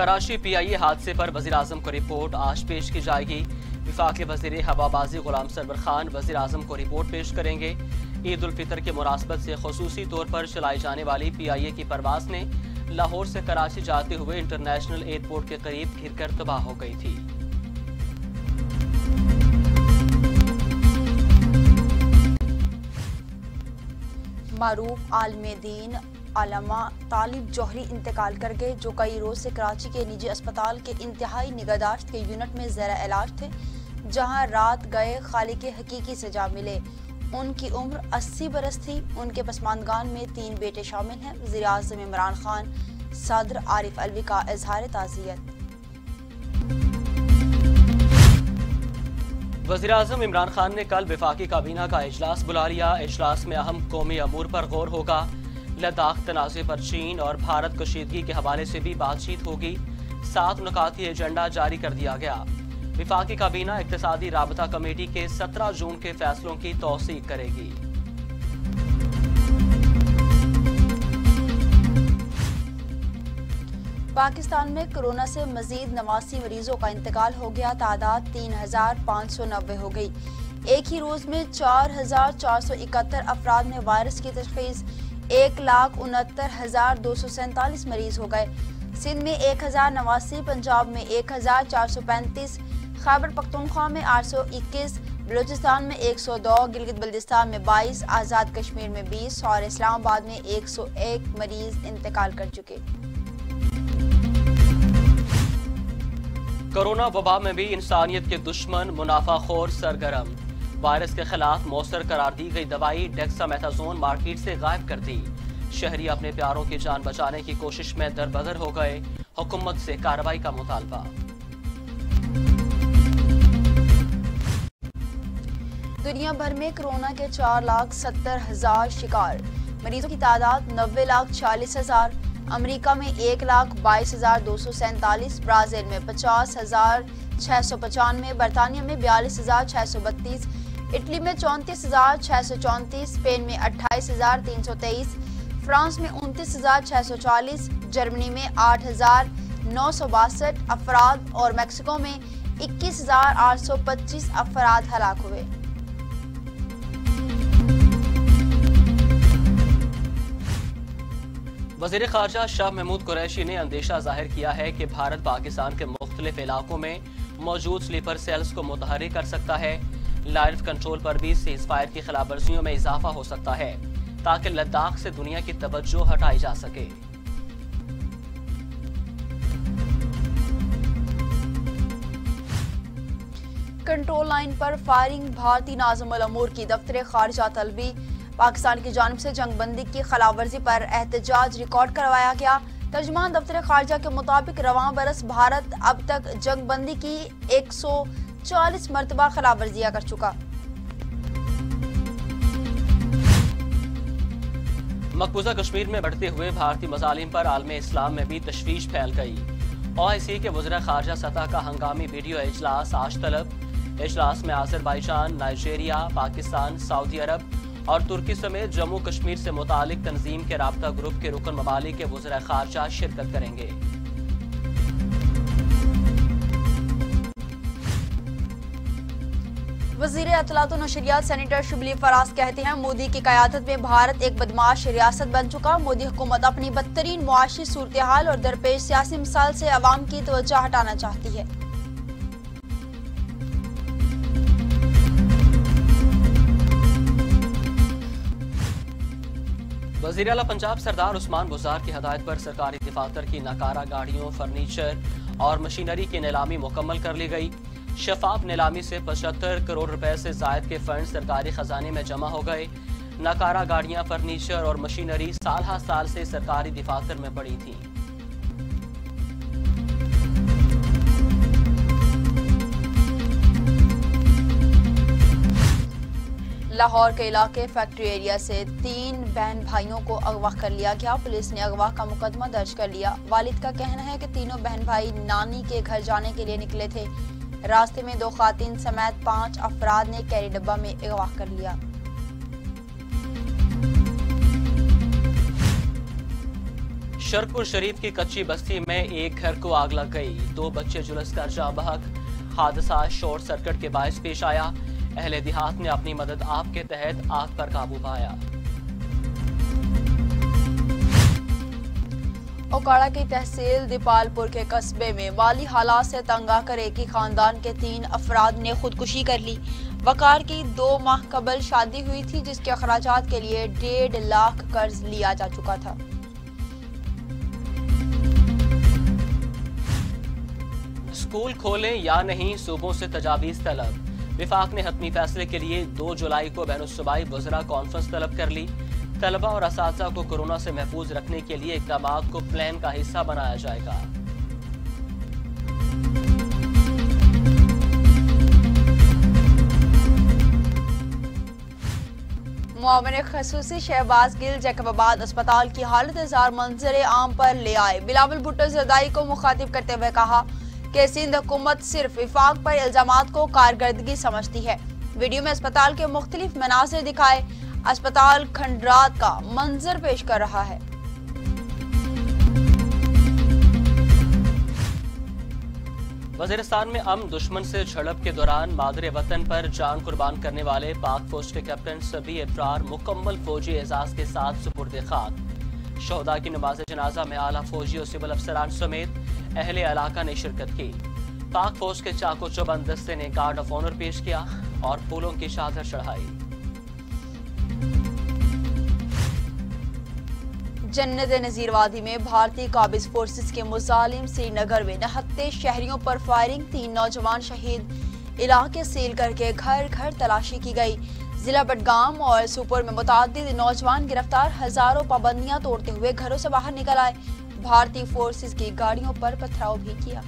Karachi PIA हादसे पर वज़ीर आज़म को रिपोर्ट आज पेश की जाएगी। वफाकी वज़ीर हवाबाजी गुलाम सरवर खान वज़ीर आज़म को रिपोर्ट पेश करेंगे। ईद उल फितर के मुनासबत से खुसूसी तौर पर चलाई जाने वाली PIA की परवाज़ ने लाहौर से कराची जाते हुए इंटरनेशनल एयरपोर्ट के करीब घिरकर तबाह हो गई थी। मारूफ आलमे दीन अल्लामा तालिब जौहरी इंतकाल कर गए, जो कई रोज से कराची के निजी अस्पताल के इंतहाई निगहदाश्त के यूनिट में ज़ेर इलाज थे, जहां रात गए खालिक हकीकी से जा मिले। उनकी उम्र 80 बरस थी। उनके पसमानदगान में 3 बेटे शामिल हैं। वज़ीर आज़म इमरान खान, सदर आरिफ अलवी का इजहार ताज़ियत। वज़ीर आज़म इमरान खान ने कल वफाकी काबीना का इजलास बुला लिया। इजलास में अहम कौमी अमूर पर गौर होगा। लद्दाख तनाज़े पर चीन और भारत कशीदगी के हवाले से भी बातचीत होगी। 7 नुकाती एजेंडा जारी कर दिया गया। वफाकी काबीना इक्तिसादी राबता कमेटी के 17 जून के फैसलों की तौसीक करेगी। पाकिस्तान में कोरोना से मजीद 89 मरीजों का इंतकाल हो गया। तादाद 3590 हो गई। एक ही रोज में 4471 अफराद में वायरस की तशखीस। 1,69,247 मरीज हो गए। सिंध में 1089, पंजाब में 1435, खैबर पख्तूनख्वा में 821, बलूचिस्तान में 102, गिलगित बल्तिस्तान में 22, आज़ाद कश्मीर में 20 और इस्लामाबाद में 101 मरीज इंतकाल कर चुके। कोरोना वबा में भी इंसानियत के दुश्मन मुनाफाखोर सरगर्म। वायरस के खिलाफ मौसर करार दी गई दवाई डेक्सामेथासोन मार्केट से गायब कर दी। शहरी अपने प्यारों की जान बचाने की कोशिश में दरबदर हो गए। हुकूमत से कार्रवाई का मुतालबा। दुनिया भर में कोरोना के 4,70,000 शिकार। मरीजों की तादाद 90,40,000। अमेरिका में 1,22,247, ब्राजील में 50,695, बरतानिया में 42,632, इटली में 34,634, स्पेन में 28,323, फ्रांस में 29,640, जर्मनी में 8,962 अफराद और मैक्सिको में 21,825 अफराद हलाक हुए। वज़ीर ख़ारजा शाह महमूद कुरैशी ने अंदेशा जाहिर किया है कि भारत पाकिस्तान के मुख्तलिफ इलाकों में मौजूद स्लीपर सेल्स को मुतहर्रिक कर सकता है। लाइन ऑफ कंट्रोल पर भी सीज़फायर की खिलाफवर्जियों में इजाफा हो सकता है, ताकि लद्दाख से दुनिया की तवज्जो हटाई जा सके। कंट्रोल लाइन पर फायरिंग। भारतीय नाज़िम अल अमूर की दफ्तर खारजा तलबी। पाकिस्तान की जानिब से जंगबंदी की खिलाफवर्जी पर एहतजाज रिकॉर्ड करवाया गया। तर्जुमान दफ्तर खारजा के मुताबिक रवां बरस भारत अब तक जंगबंदी की 140 मरतबा खिलाफवर्जियां कर चुका। मकबूजा कश्मीर में बढ़ते हुए भारतीय मजालिम पर आलमे इस्लाम में भी तशवीश फैल गई। OIC के वज़ीर ख़ारजा सतह का हंगामी वीडियो इजलास आज तलब। इजलास में आज़रबाईजान, नाइजीरिया, पाकिस्तान, सऊदी अरब और तुर्की समेत जम्मू कश्मीर से मुतालिक तंजीम के राब्ता ग्रुप के रुकन ममालिक के वज़ीर ख़ारजा शिरकत करेंगे। वज़ीर इत्तलात व नशरियात सेनेटर शिबली फराज कहते हैं, मोदी की क़यादत में भारत एक बदमाश रियासत बन चुका। मोदी हुकूमत अपनी बदतरीन मुआशी सूरत हाल और दरपेश सियासी मिसाल से अवाम की तवज्जो हटाना चाहती है। वज़ीर आला पंजाब सरदार उस्मान बुज़दार की हदायत पर सरकारी दफातर की नाकारा गाड़ियों, फर्नीचर और मशीनरी की नीलामी मुकम्मल कर ली गई। शफाफ नीलामी से 75 करोड़ रुपए से जायद के फंड सरकारी खजाने में जमा हो गए। नाकारा गाड़ियां, फर्नीचर और मशीनरी साल हर साल से सरकारी दफातर में पड़ी थी। लाहौर के इलाके फैक्ट्री एरिया से 3 बहन भाइयों को अगवा कर लिया गया। पुलिस ने अगवा का मुकदमा दर्ज कर लिया। वालिद का कहना है कि तीनों बहन भाई नानी के घर जाने के लिए निकले थे। रास्ते में 2 खातिन समेत 5 अफराद ने कैरी डब्बा में अगवा कर लिया। शरपुर शरीफ की कच्ची बस्ती में एक घर को आग लग गई। 2 बच्चे झुलस कर जाँ बहक। हादसा शॉर्ट सर्किट के बायस पेश आया। अहले देहात ने अपनी मदद आप के तहत आग पर काबू पाया। ओकाड़ा की तहसील दीपालपुर के कस्बे में माली हालात से तंग आकर एक ही खानदान के 3 अफराद ने खुदकुशी कर ली। वकार की 2 माह कबल शादी हुई थी, जिसके अखराजात के लिए 1.5 लाख कर्ज लिया जा चुका था। स्कूल खोलें या नहीं, सूबों से तजावीज तलब। विफाक ने हतमी फैसले के लिए 2 जुलाई को बैनुस्सूबाई वज़रा कॉन्फ्रेंस तलब कर ली। तलबा और असातिज़ा को कोरोना से महफूज रखने के लिए इक़दामात को प्लान का हिस्सा बनाया जाएगा। मुआविन खसूसी शहबाज गिल जैकबाबाद अस्पताल की हालत जार मंजर आम पर ले आए। बिलावल भुट्टो जरदाई को मुखातिब करते हुए कहा कि सिंध हुकूमत सिर्फ विफाक पर इल्जामात को कारकर्दगी समझती है। वीडियो में अस्पताल के मुख्तलिफ मनाज़िर दिखाए। अस्पताल खंडरात का मंजर पेश कर रहा है। वज़ीरिस्तान में अमन दुश्मन से झड़प के दौरान मादरे वतन पर जान कुर्बान करने वाले पाक फौज के कैप्टन सभी अबरार मुकम्मल फौजी एजाज के साथ सुपुर्द खाक। शोहदा की नमाज जनाजा में आला फौजी और सिविल अफसरान समेत अहले इलाका ने शिरकत की। पाक फौज के चाको चौबंद दस्ते ने गार्ड ऑफ ऑनर पेश किया और फूलों की चादर चढ़ाई। जन्नत नजीर वादी में भारतीय काबिज फोर्सेस के मुजालिम श्रीनगर में नहत्ते शहरियों पर फायरिंग। 3 नौजवान शहीद। इलाके सील करके घर घर तलाशी की गई। जिला बडगाम और सुपर में मुतादिद नौजवान गिरफ्तार। हजारों पाबंदियां तोड़ते हुए घरों से बाहर निकल आए। भारतीय फोर्सेस की गाड़ियों पर पथराव भी किया।